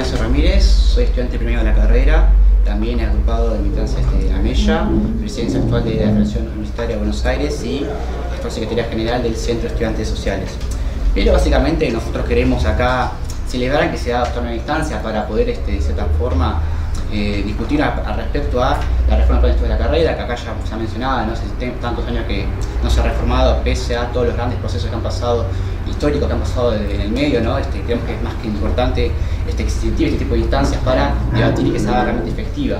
Ignacio Ramírez, soy estudiante primero de la carrera, también agrupado de militancia de AMELLA, presidencia actual de la Federación Universitaria de Buenos Aires y actual secretaria general del Centro de Estudiantes Sociales. Pero básicamente nosotros queremos acá celebrar que se ha dado una instancia para poder de cierta forma discutir al respecto a la reforma del plan de la carrera, que acá ya se ha mencionado, no sé si tiene tantos años que no se ha reformado pese a todos los grandes procesos que han pasado, históricos que han pasado en el medio, ¿no? Creemos que es más que importante que se incentive este tipo de instancias para debatir y que se haga realmente efectiva.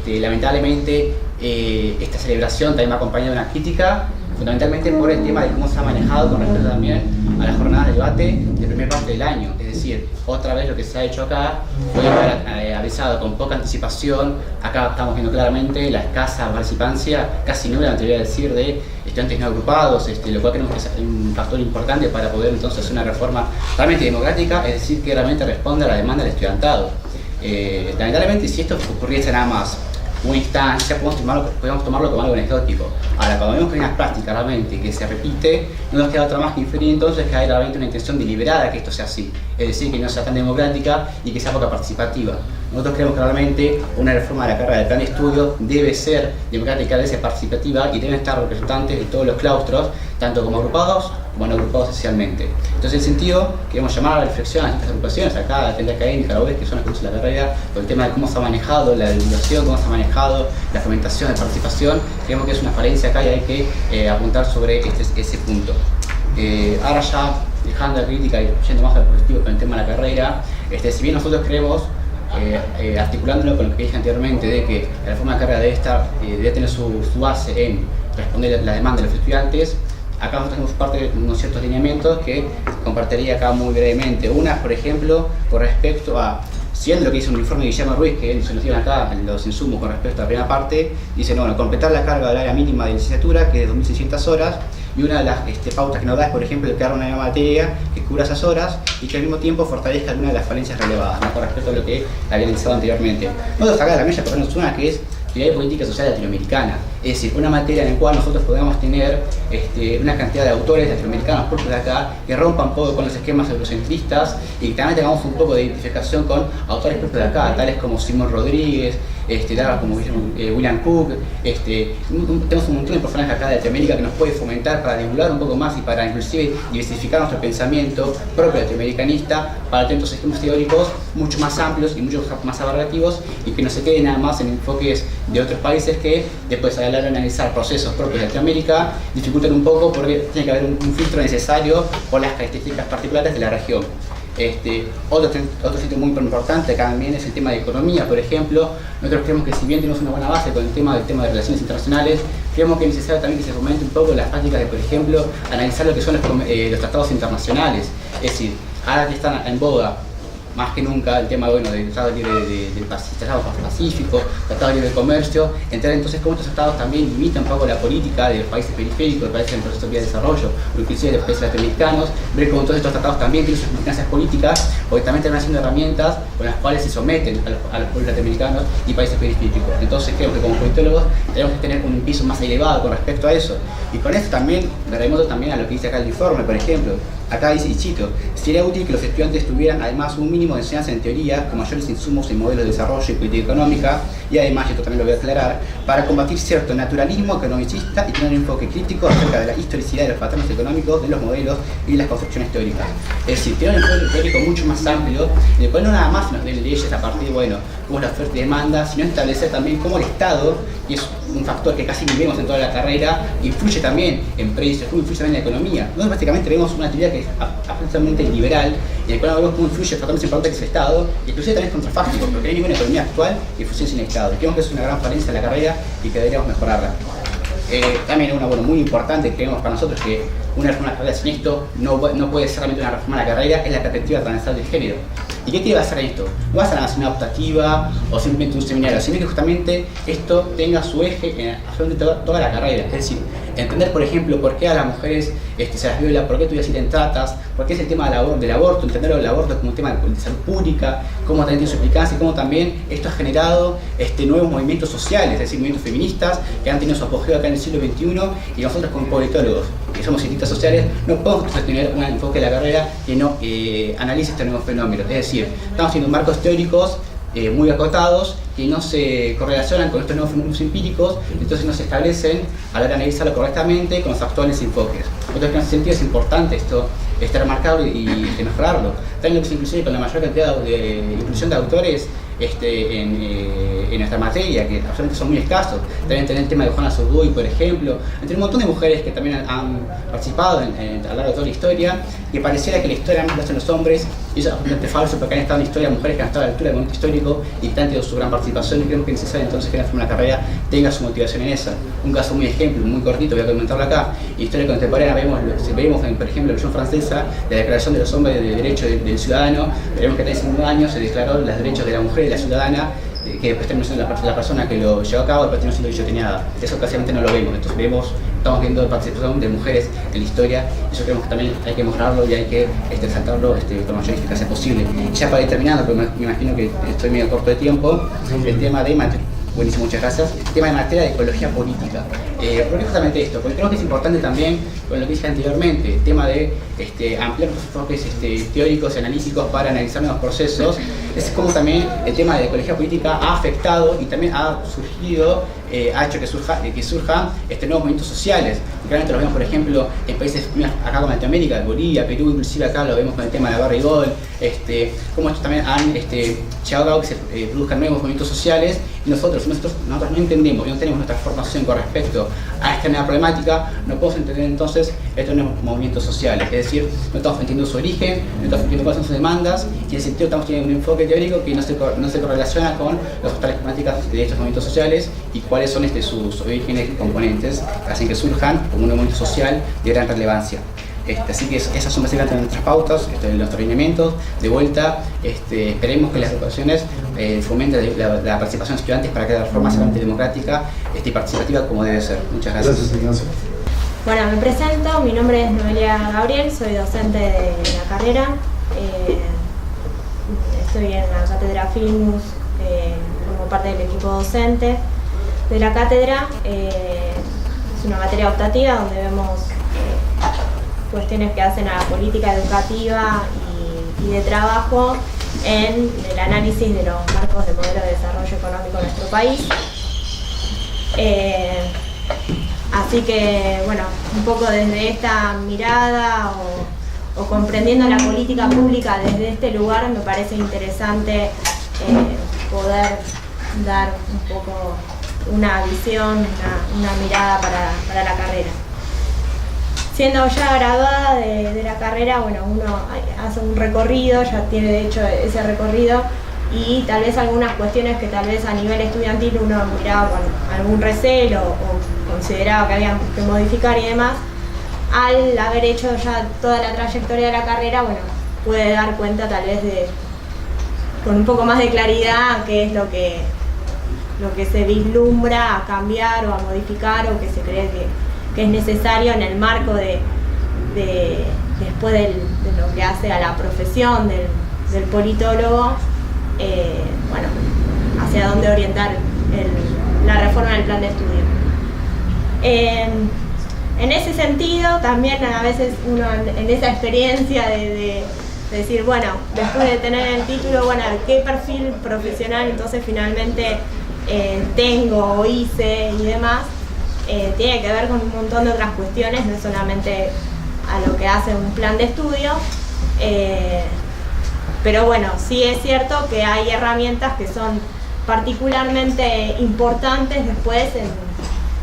Lamentablemente esta celebración también va acompañada de una crítica, fundamentalmente por el tema de cómo se ha manejado con respecto también a las jornadas de debate de primer parte del año. Es decir, otra vez lo que se ha hecho acá fue avisado con poca anticipación. Acá estamos viendo claramente la escasa participancia, casi nula, me atrevería a decir, de estudiantes no agrupados, lo cual creemos que es un factor importante para poder entonces hacer una reforma realmente democrática, es decir, que realmente responda a la demanda del estudiantado. Lamentablemente, si esto ocurriese nada más una instancia, podemos tomarlo como algo anecdótico. Ahora, cuando vemos que hay una práctica realmente que se repite, no nos queda otra más que inferir entonces que hay realmente una intención deliberada que esto sea así, es decir, que no sea tan democrática y que sea poca participativa. Nosotros creemos que realmente una reforma de la carrera del plan de estudio debe ser democrática, debe ser participativa y deben estar representantes de todos los claustros, tanto como agrupados como no agrupados socialmente. Entonces, en ese sentido, queremos llamar a la reflexión a estas agrupaciones, acá, la Tenda Académica, la UES, que son las que usan la carrera, por el tema de cómo se ha manejado la divulgación, cómo se ha manejado la fomentación de participación. Creemos que es una falencia acá y hay que apuntar sobre ese punto. Ahora ya, dejando la crítica y yendo más al positivo con el tema de la carrera, si bien nosotros creemos, articulándolo con lo que dije anteriormente, de que la reforma de la carrera debe tener su base en responder a la demanda de los estudiantes. Acá nosotros tenemos parte de unos ciertos lineamientos que compartiría acá muy brevemente. Una, por ejemplo, con respecto a, siendo lo que dice un informe de Guillermo Ruiz, que se nos dieron acá los insumos con respecto a la primera parte, dice, no, bueno, completar la carga del área mínima de licenciatura, que es de 2.600 horas, y una de las pautas que nos da es, por ejemplo, crear una nueva materia que cubra esas horas y que al mismo tiempo fortalezca alguna de las falencias relevadas, ¿no? Con respecto a lo que había analizado anteriormente. Nosotros acá de la mesa ponemos una que es Teoría de Política Social Latinoamericana, es decir, una materia en la cual nosotros podamos tener una cantidad de autores latinoamericanos propios de acá que rompan un poco con los esquemas eurocentristas y que también tengamos un poco de identificación con autores propios de acá, tales como Simón Rodríguez, tales como William Cook. Tenemos un montón de personajes acá de Latinoamérica que nos puede fomentar para divulgar un poco más y para inclusive diversificar nuestro pensamiento propio latinoamericanista para tener estos esquemas teóricos mucho más amplios y mucho más abarcativos y que no se queden nada más en enfoques de otros países que después a la hora de analizar procesos propios de Latinoamérica dificultan un poco porque tiene que haber un filtro necesario por las características particulares de la región. Otro sitio muy importante acá también es el tema de economía, por ejemplo. Nosotros creemos que si bien tenemos una buena base con el tema de relaciones internacionales, creemos que es necesario también que se fomente un poco las prácticas de, por ejemplo, analizar lo que son los tratados internacionales. Es decir, ahora que están en boga más que nunca el tema del Tratado Libre del Pacífico, Tratado Libre de Comercio, entender entonces cómo estos tratados también limitan un poco la política de los países periféricos, de países en proceso de desarrollo, o inclusive de los países latinoamericanos, ver cómo todos estos tratados también tienen sus implicancias políticas, porque también terminan siendo herramientas con las cuales se someten a los pueblos latinoamericanos y países periféricos. Entonces creo que como politólogos tenemos que tener un piso más elevado con respecto a eso. Y con esto también me remonto también a lo que dice acá el informe, por ejemplo. Acá dice, y cito, sería útil que los estudiantes tuvieran además un mínimo de enseñanza en teoría con mayores insumos en modelos de desarrollo y política económica y además, y esto también lo voy a aclarar, para combatir cierto naturalismo economicista y tener un enfoque crítico acerca de la historicidad de los patrones económicos de los modelos y las construcciones teóricas. Es decir, tener un enfoque teórico mucho más amplio, en el cual no nada más nos den leyes a partir de, cómo es la oferta y demanda, sino establecer también cómo el Estado, y es un factor que casi vivimos en toda la carrera, influye también en precios, influye también en la economía. Nosotros básicamente vemos una teoría que es absolutamente liberal, en el cual vemos cómo influye el factor más importante que es el Estado, y inclusive también es contrafáctico, porque no hay ninguna economía actual que funcione sin el Estado. Creemos que es una gran falencia de la carrera y que deberíamos mejorarla. También una muy importante, creemos para nosotros que una reforma de la carrera sin esto no puede ser realmente una reforma de la carrera, es la perspectiva transversal del género. ¿Y qué quiere hacer esto? No va a ser una optativa o simplemente un seminario, sino que justamente esto tenga su eje en absolutamente toda la carrera. Es decir, entender, por ejemplo, por qué a las mujeres se las viola, por qué todavía existen tratas, por qué es el tema del aborto, entender el aborto como un tema de salud pública, cómo también tiene su implicancia y cómo también esto ha generado nuevos movimientos sociales, es decir, movimientos feministas que han tenido su apogeo acá en el siglo XXI y nosotros como politólogos que somos cientistas sociales, no podemos tener un enfoque de la carrera que no analice estos nuevos fenómenos. Es decir, estamos haciendo marcos teóricos muy acotados que no se correlacionan con estos nuevos fenómenos empíricos, entonces no se establecen a la hora de analizarlo correctamente con los actuales enfoques. Entonces, en ese sentido es importante esto remarcarlo y mejorarlo. También lo que se incluye con la mayor cantidad de inclusión de autores en nuestra materia, que absolutamente son muy escasos. También tener el tema de Juana Zurduy, por ejemplo, entre un montón de mujeres que también han participado a lo largo de toda la historia, que pareciera que la historia más la hacen los hombres, y eso es absolutamente falso, porque han estado en la historia mujeres que han estado a la altura del momento histórico y que han tenido su gran participación, y creo que es necesario entonces que una carrera tenga su motivación en esa. Un caso muy ejemplo, muy cortito, voy a comentarlo acá. En historia contemporánea vemos por ejemplo, la Revolución Francesa, la Declaración de los Hombres de Derechos del Ciudadano. Veremos que hace 5 años se declaró los derechos de la mujer y la ciudadana, que después terminó siendo la persona que lo llevó a cabo, después terminó siendo guillotinada. Eso casi no lo vemos. Entonces estamos viendo participación de mujeres en la historia, y eso creemos que también hay que mostrarlo y hay que resaltarlo con mayor eficacia posible. Y ya para ir terminando, porque me imagino que estoy medio corto de tiempo, el tema de buenísimo, muchas gracias. El tema de materia de ecología política. ¿Por qué justamente esto? Porque creo que es importante también, con lo que dije anteriormente, el tema de ampliar los enfoques teóricos y analíticos para analizar nuevos procesos. Es como también el tema de la ecología política ha afectado y también ha surgido, ha hecho que surjan nuevos movimientos sociales. Realmente los vemos, por ejemplo, en países acá como Latinoamérica, Bolivia, Perú, inclusive acá lo vemos con el tema de la barra y gol, como estos también han llevado a cabo que se produzcan nuevos movimientos sociales, y nosotros no entendemos y no tenemos nuestra formación con respecto a esta nueva problemática, no podemos entender entonces estos nuevos movimientos sociales. Es decir, no estamos entendiendo su origen, no estamos entendiendo cuáles son sus demandas, y en ese sentido estamos teniendo un enfoque teórico que no se correlaciona con las actuales problemáticas de estos movimientos sociales y cuáles son sus orígenes y componentes que hacen que surjan como un movimiento social de gran relevancia. Así que esas son básicamente nuestras pautas, nuestros lineamientos. De vuelta, esperemos que las educaciones fomenten la participación de estudiantes para que la forma sea democrática y participativa como debe ser. Muchas gracias. Gracias, Ignacio. Bueno, me presento, mi nombre es Noelia Gabriel, soy docente de la carrera. Estoy en la cátedra Filmus como parte del equipo docente de la cátedra. Es una materia optativa donde vemos cuestiones que hacen a la política educativa y de trabajo en el análisis de los marcos de modelo de desarrollo económico en nuestro país. Así que, bueno, un poco desde esta mirada o comprendiendo la política pública desde este lugar, me parece interesante poder dar un poco una visión, una mirada para la carrera. Siendo ya graduada de la carrera, bueno, uno hace un recorrido, ya tiene de hecho ese recorrido, y tal vez algunas cuestiones que tal vez a nivel estudiantil uno miraba con algún recelo o consideraba que había que modificar y demás, al haber hecho ya toda la trayectoria de la carrera, bueno, puede dar cuenta tal vez con un poco más de claridad qué es lo que se vislumbra a cambiar o a modificar, o que se cree que es necesario en el marco después de lo que hace a la profesión del politólogo, bueno, hacia dónde orientar la reforma del plan de estudio. En ese sentido, también a veces uno en esa experiencia de decir, bueno, después de tener el título, bueno, ¿qué perfil profesional entonces finalmente tengo o hice y demás? Tiene que ver con un montón de otras cuestiones, no solamente a lo que hace un plan de estudio, pero bueno, sí es cierto que hay herramientas que son particularmente importantes después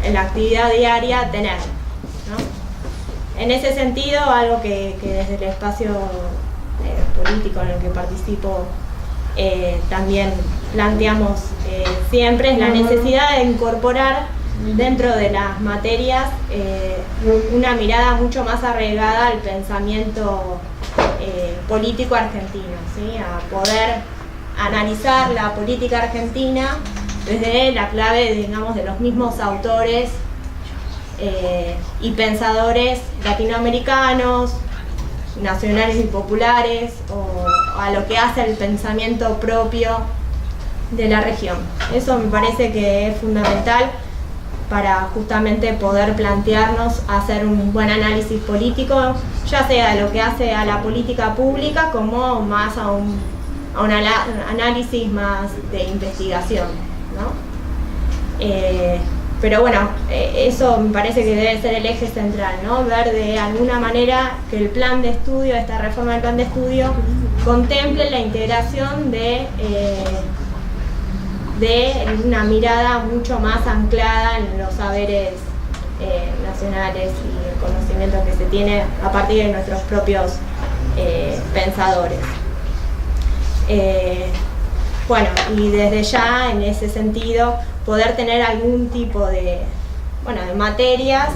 en la actividad diaria tener, ¿no? En ese sentido, algo que desde el espacio político en el que participo también planteamos siempre es la necesidad de incorporar dentro de las materias una mirada mucho más arraigada al pensamiento político argentino, ¿sí? A poder analizar la política argentina desde la clave, digamos, de los mismos autores y pensadores latinoamericanos, nacionales y populares, o a lo que hace el pensamiento propio de la región. Eso me parece que es fundamental para justamente poder plantearnos hacer un buen análisis político, ya sea de lo que hace a la política pública como más a un análisis más de investigación, ¿no? Pero bueno, eso me parece que debe ser el eje central, ¿no? Ver de alguna manera que el plan de estudio, esta reforma del plan de estudio, contemple la integración de una mirada mucho más anclada en los saberes nacionales y el conocimiento que se tiene a partir de nuestros propios pensadores. Bueno, y desde ya, en ese sentido, poder tener algún tipo de materias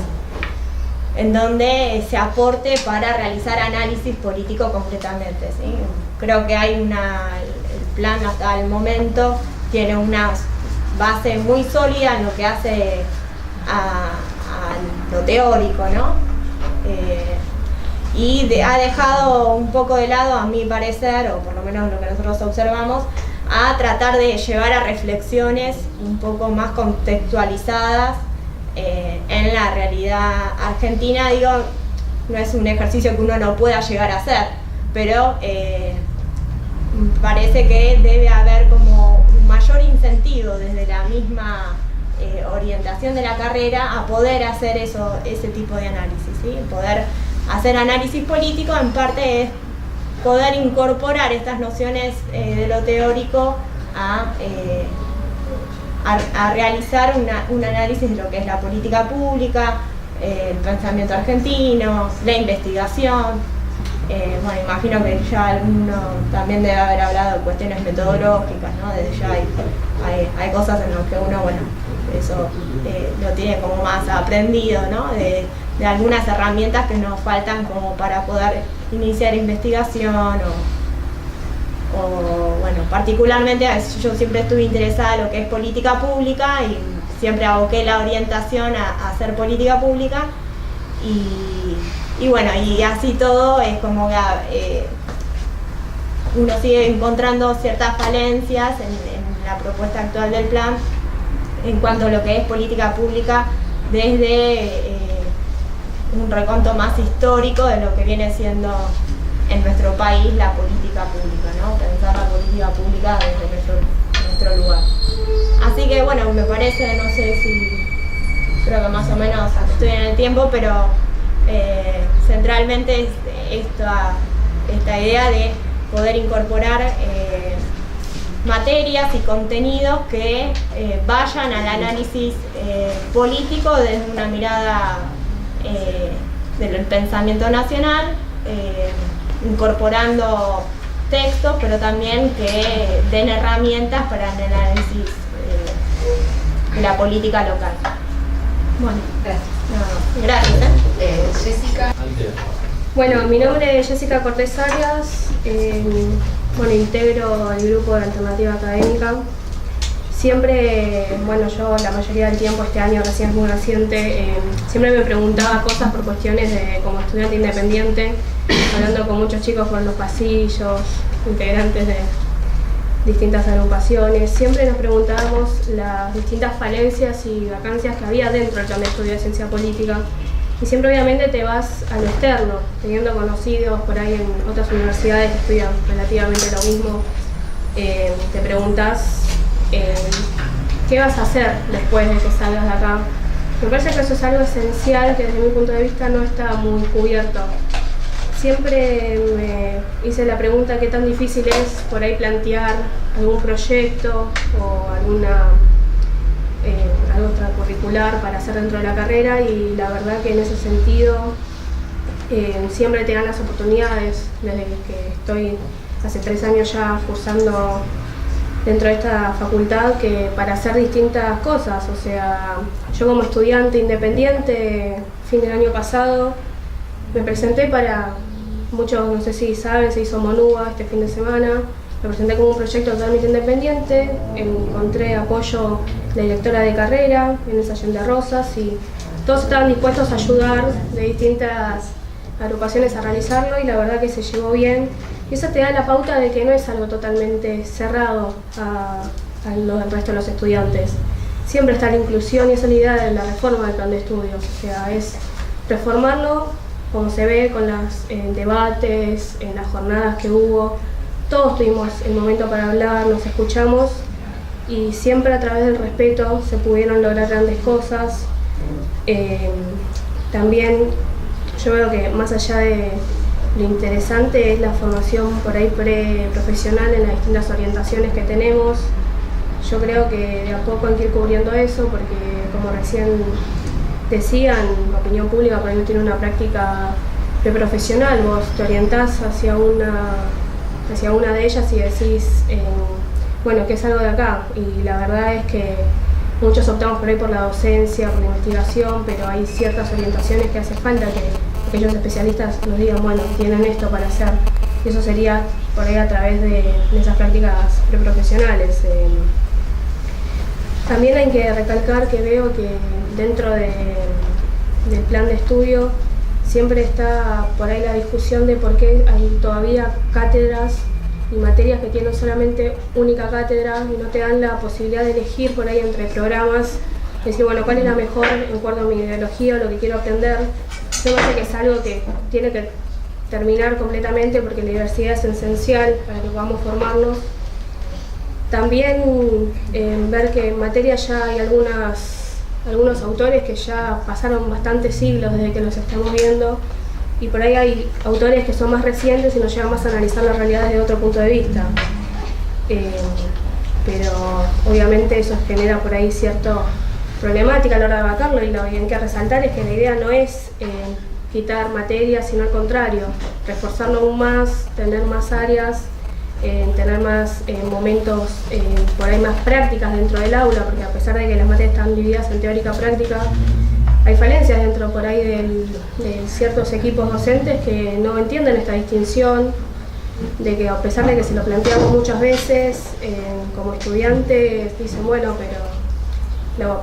en donde se aporte para realizar análisis político concretamente, ¿sí? Creo que hay el plan hasta el momento tiene una base muy sólida en lo que hace a lo teórico, ¿no? Y ha dejado un poco de lado, a mi parecer, o por lo menos lo que nosotros observamos, a tratar de llevar a reflexiones un poco más contextualizadas en la realidad argentina. Digo, no es un ejercicio que uno no pueda llegar a hacer, pero parece que debe haber como un mayor incentivo desde la misma orientación de la carrera a poder hacer ese tipo de análisis, ¿sí? Poder hacer análisis político en parte es poder incorporar estas nociones de lo teórico a realizar un análisis de lo que es la política pública, el pensamiento argentino, la investigación. Bueno, imagino que ya alguno también debe haber hablado de cuestiones metodológicas, ¿no? Desde ya hay cosas en las que uno, bueno, eso lo tiene como más aprendido, ¿no? De algunas herramientas que nos faltan como para poder iniciar investigación o bueno, particularmente yo siempre estuve interesada en lo que es política pública y siempre aboqué la orientación a hacer política pública y bueno, y así todo es como que uno sigue encontrando ciertas falencias en la propuesta actual del plan en cuanto a lo que es política pública desde un reconto más histórico de lo que viene siendo en nuestro país la política pública, ¿no? Pensar la política pública desde nuestro lugar. Así que bueno, me parece, no sé si, creo que más o menos estoy en el tiempo, pero centralmente es esta idea de poder incorporar materias y contenidos que vayan al análisis político desde una mirada del pensamiento nacional, incorporando textos, pero también que den herramientas para el análisis de la política local. Bueno, gracias. Jessica. Bueno, mi nombre es Jessica Cortés Arias, bueno, integro el grupo de Alternativa Académica. Siempre, bueno, yo la mayoría del tiempo, este año recién es muy reciente, siempre me preguntaba cosas por cuestiones de como estudiante independiente, hablando con muchos chicos por los pasillos, integrantes de distintas agrupaciones. Siempre nos preguntábamos las distintas falencias y vacancias que había dentro del plan de estudio de ciencia política. Y siempre obviamente te vas a lo externo, teniendo conocidos por ahí en otras universidades que estudian relativamente lo mismo. Te preguntas qué vas a hacer después de que salgas de acá. Me parece que eso es algo esencial que desde mi punto de vista no está muy cubierto. Siempre me hice la pregunta qué tan difícil es por ahí plantear algún proyecto o algo extracurricular para hacer dentro de la carrera, y la verdad que en ese sentido siempre te dan las oportunidades. Desde que estoy hace 3 años ya cursando dentro de esta facultad, que para hacer distintas cosas, o sea, yo como estudiante independiente, fin del año pasado, me presenté para, muchos no sé si saben, se hizo Monúa este fin de semana, me presenté como un proyecto totalmente independiente, encontré apoyo de la directora de carrera, Inés Allende Rosas, y todos estaban dispuestos a ayudar de distintas agrupaciones a realizarlo, y la verdad que se llevó bien. Y eso te da la pauta de que no es algo totalmente cerrado a lo del resto de los estudiantes. siempre está la inclusión y esa es la idea de la reforma del plan de estudios, o sea, es reformarlo como se ve con los debates, en las jornadas que hubo. Todos tuvimos el momento para hablar, nos escuchamos y siempre a través del respeto se pudieron lograr grandes cosas. También yo veo que más allá de lo interesante es la formación por ahí pre-profesional en las distintas orientaciones que tenemos. Yo creo que de a poco hay que ir cubriendo eso porque, como recién decían, la opinión pública por ahí no tiene una práctica preprofesional. Vos te orientás hacia una de ellas y decís, bueno, que es algo de acá. Y la verdad es que muchos optamos por ahí por la docencia, por la investigación, pero hay ciertas orientaciones que hace falta que aquellos especialistas nos digan, bueno, tienen esto para hacer. Y eso sería por ahí a través de esas prácticas preprofesionales. También hay que recalcar que veo que dentro del plan de estudio siempre está por ahí la discusión de por qué hay todavía cátedras y materias que tienen solamente única cátedra y no te dan la posibilidad de elegir por ahí entre programas, decir, bueno, cuál es la mejor en acuerdo a mi ideología o lo que quiero aprender. Yo creo que es algo que tiene que terminar completamente porque la diversidad es esencial para que podamos formarnos. También ver que en materia ya hay algunos autores que ya pasaron bastantes siglos desde que los estamos viendo y por ahí hay autores que son más recientes y nos llevan más a analizar la realidad desde otro punto de vista. Pero obviamente eso genera por ahí cierta problemática a la hora de abarcarlo y lo que hay que resaltar es que la idea no es quitar materias, sino al contrario, reforzarlo aún más, tener más áreas, tener más momentos por ahí más prácticas dentro del aula, porque a pesar de que las materias están divididas en teórica y práctica, hay falencias dentro por ahí de ciertos equipos docentes que no entienden esta distinción, de que a pesar de que se lo planteamos muchas veces, como estudiantes dicen, bueno, pero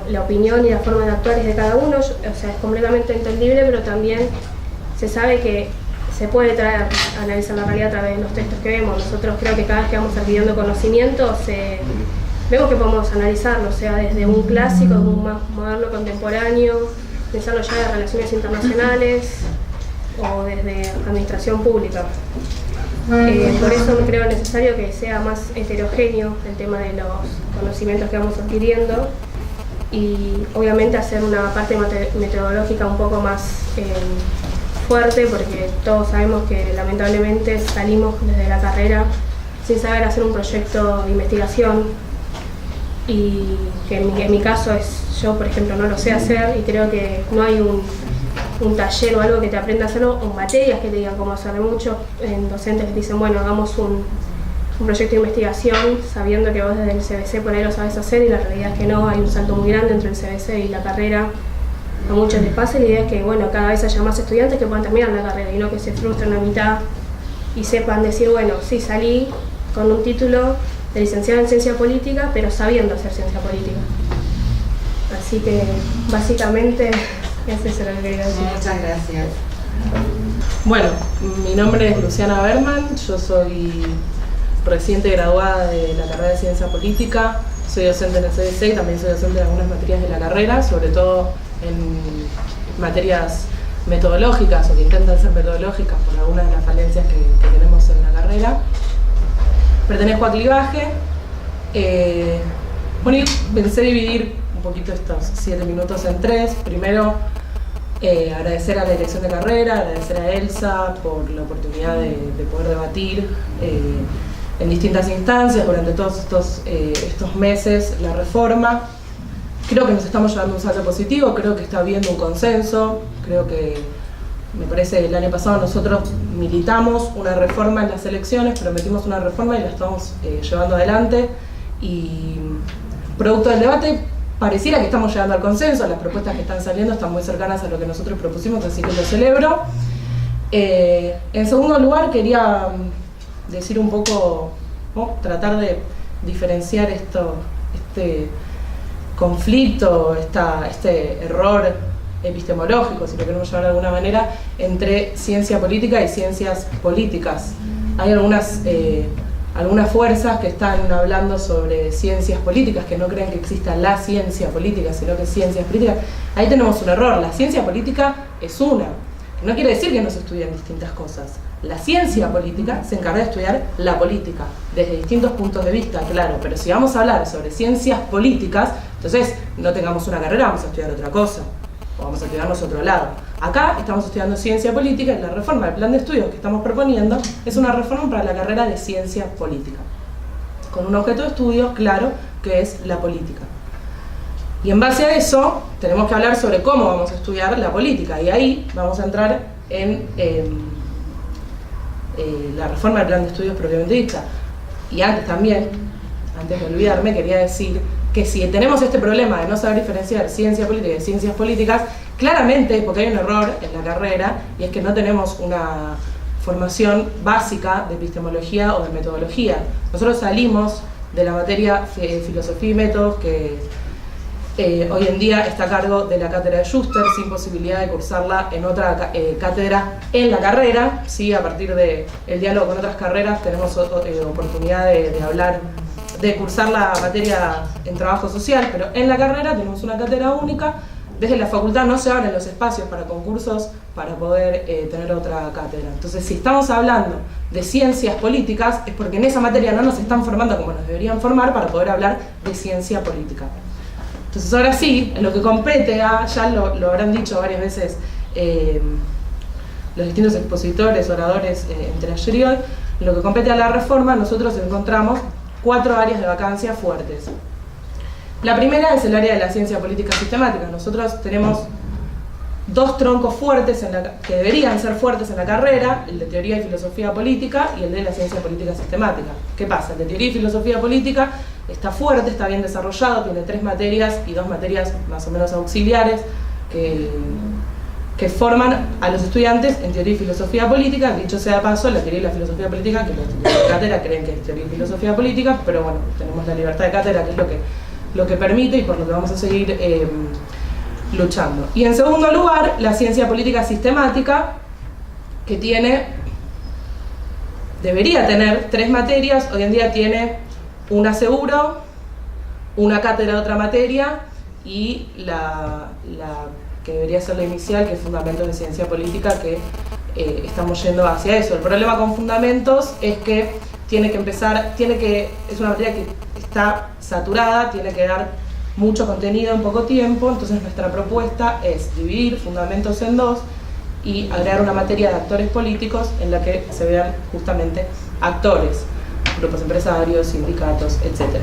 la opinión y la forma de actuar es de cada uno, o sea, es completamente entendible, pero también se sabe que se puede traer a analizar la realidad a través de los textos que vemos. Nosotros creo que cada vez que vamos adquiriendo conocimientos, vemos que podemos analizarlo, o sea, desde un clásico, desde un más moderno contemporáneo, pensarlo ya de relaciones internacionales o desde administración pública. Por eso creo necesario que sea más heterogéneo el tema de los conocimientos que vamos adquiriendo y obviamente hacer una parte metodológica un poco más fuerte, porque todos sabemos que lamentablemente salimos desde la carrera sin saber hacer un proyecto de investigación y que en mi caso yo por ejemplo no lo sé hacer y creo que no hay un taller o algo que te aprenda a hacerlo o materias que te digan cómo hacerlo. Muchos docentes que dicen, bueno, hagamos un proyecto de investigación sabiendo que vos desde el CBC por ahí lo sabes hacer y la realidad es que no, hay un salto muy grande entre el CBC y la carrera. A muchos les pasa y la idea es que bueno, cada vez haya más estudiantes que puedan terminar la carrera y no que se frustren a mitad y sepan decir, bueno, sí, salí con un título de licenciado en ciencia política, pero sabiendo hacer ciencia política. Así que básicamente eso es lo que quería decir. Muchas gracias. Bueno, mi nombre es Luciana Berman, yo soy reciente graduada de la carrera de ciencia política, soy docente en el CBC y también soy docente de algunas materias de la carrera, sobre todo en materias metodológicas o que intentan ser metodológicas por algunas de las falencias que tenemos en la carrera. Pertenezco a Clivaje. Bueno, pensé dividir un poquito estos 7 minutos en 3. Primero, agradecer a la dirección de carrera, agradecer a Elsa por la oportunidad de poder debatir en distintas instancias durante todos estos meses la reforma. Creo que nos estamos llevando un salto positivo, creo que está habiendo un consenso, creo que, me parece, el año pasado nosotros militamos una reforma en las elecciones, prometimos una reforma y la estamos llevando adelante y producto del debate pareciera que estamos llegando al consenso, las propuestas que están saliendo están muy cercanas a lo que nosotros propusimos, así que lo celebro. En segundo lugar quería decir un poco, tratar de diferenciar este conflicto, este error epistemológico, si lo queremos llamar de alguna manera, entre ciencia política y ciencias políticas. Hay algunas algunas fuerzas que están hablando sobre ciencias políticas, que no creen que exista la ciencia política, sino que ciencias políticas. Ahí tenemos un error. La ciencia política es una. No quiere decir que no se estudian distintas cosas. La ciencia política se encarga de estudiar la política, desde distintos puntos de vista, claro, pero si vamos a hablar sobre ciencias políticas, entonces no tengamos una carrera, vamos a estudiar otra cosa, o vamos a estudiarnos otro lado. Acá estamos estudiando ciencia política y la reforma del plan de estudios que estamos proponiendo es una reforma para la carrera de ciencia política, con un objeto de estudio claro que es la política. Y en base a eso tenemos que hablar sobre cómo vamos a estudiar la política, y ahí vamos a entrar en la reforma del plan de estudios propiamente dicha. Y antes de olvidarme, quería decir que si tenemos este problema de no saber diferenciar ciencia política y ciencias políticas, claramente es porque hay un error en la carrera, y es que no tenemos una formación básica de epistemología o de metodología. Nosotros salimos de la materia filosofía y métodos, que hoy en día está a cargo de la cátedra de Schuster, sin posibilidad de cursarla en otra cátedra en la carrera. Sí, a partir del diálogo con otras carreras tenemos oportunidad de hablar, de cursar la materia en trabajo social, pero en la carrera tenemos una cátedra única. Desde la facultad no se abren los espacios para concursos para poder tener otra cátedra. Entonces, si estamos hablando de ciencias políticas, es porque en esa materia no nos están formando como nos deberían formar para poder hablar de ciencia política. Entonces, ahora sí, en lo que compete a, ya lo habrán dicho varias veces los distintos expositores, oradores entre ayer y hoy, en lo que compete a la reforma, nosotros encontramos 4 áreas de vacancia fuertes. La primera es el área de la ciencia política sistemática. Nosotros tenemos 2 troncos fuertes que deberían ser fuertes en la carrera, el de teoría y filosofía política y el de la ciencia política sistemática. ¿Qué pasa? El de teoría y filosofía política está fuerte, está bien desarrollado, tiene 3 materias y 2 materias más o menos auxiliares que forman a los estudiantes en teoría y filosofía política. Dicho sea de paso, la teoría y la filosofía política, que los estudiantes de cátedra creen que es teoría y filosofía política, pero bueno, tenemos la libertad de cátedra, que es lo que permite y por lo que vamos a seguir luchando. Y en segundo lugar, la ciencia política sistemática, que debería tener 3 materias, hoy en día tiene una seguro, una cátedra de otra materia y la que debería ser la inicial, que es Fundamentos de Ciencia Política, que estamos yendo hacia eso. El problema con Fundamentos es que es una materia que está saturada, tiene que dar mucho contenido en poco tiempo, entonces nuestra propuesta es dividir Fundamentos en 2 y agregar una materia de actores políticos en la que se vean justamente actores, grupos empresarios, sindicatos, etc.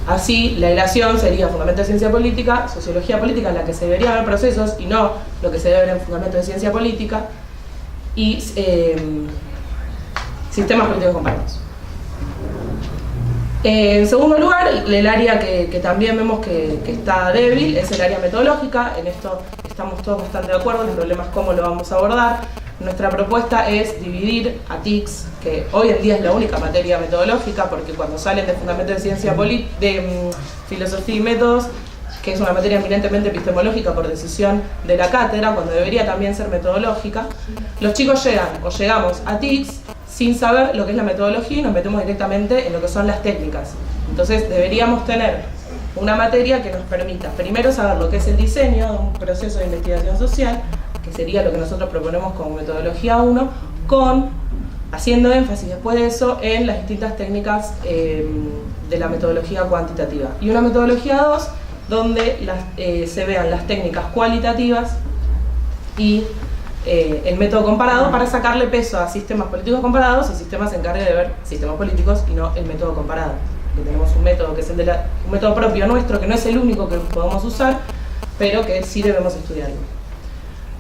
Así, la hilación sería Fundamentos de Ciencia Política, Sociología Política, en la que se deberían ver procesos y no lo que se debe ver en Fundamentos de Ciencia Política, y Sistemas Políticos Comparados. En segundo lugar, el área que también vemos que está débil es el área metodológica. En esto estamos todos bastante de acuerdo, el problema es cómo lo vamos a abordar. Nuestra propuesta es dividir a TICS, que hoy en día es la única materia metodológica, porque cuando salen de Fundamentos de Ciencia de Filosofía y Métodos, que es una materia eminentemente epistemológica por decisión de la cátedra, cuando debería también ser metodológica, los chicos llegamos a TICS sin saber lo que es la metodología y nos metemos directamente en lo que son las técnicas. Entonces deberíamos tener una materia que nos permita primero saber lo que es el diseño de un proceso de investigación social, que sería lo que nosotros proponemos como metodología 1, haciendo énfasis después de eso en las distintas técnicas de la metodología cuantitativa. Y una metodología 2 donde se vean las técnicas cualitativas y el método comparado, para sacarle peso a sistemas políticos comparados y sistemas se encargue de ver sistemas políticos y no el método comparado. Que tenemos un método que es un método propio nuestro, que no es el único que podemos usar, pero que sí debemos estudiarlo.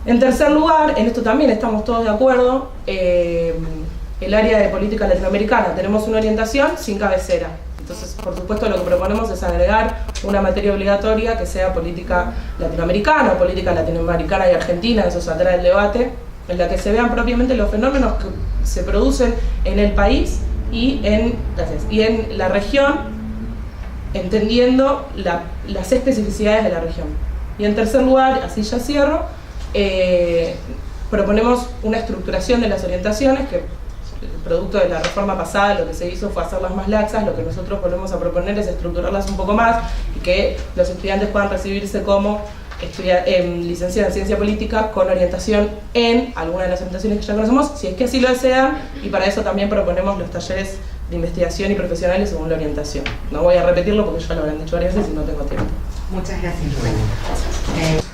En tercer lugar, en esto también estamos todos de acuerdo, el área de política latinoamericana. Tenemos una orientación sin cabecera. Entonces, por supuesto, lo que proponemos es agregar una materia obligatoria que sea política latinoamericana, política latinoamericana y argentina, eso saldrá del debate, en la que se vean propiamente los fenómenos que se producen en el país y en la región, entendiendo las especificidades de la región. Y en tercer lugar, así ya cierro, proponemos una estructuración de las orientaciones que producto de la reforma pasada, lo que se hizo fue hacerlas más laxas. Lo que nosotros volvemos a proponer es estructurarlas un poco más y que los estudiantes puedan recibirse como licenciados en ciencia política con orientación en alguna de las orientaciones que ya conocemos, si es que así lo desean, y para eso también proponemos los talleres de investigación y profesionales según la orientación. No voy a repetirlo porque ya lo habrán dicho varias veces y no tengo tiempo. Muchas gracias, Rubén.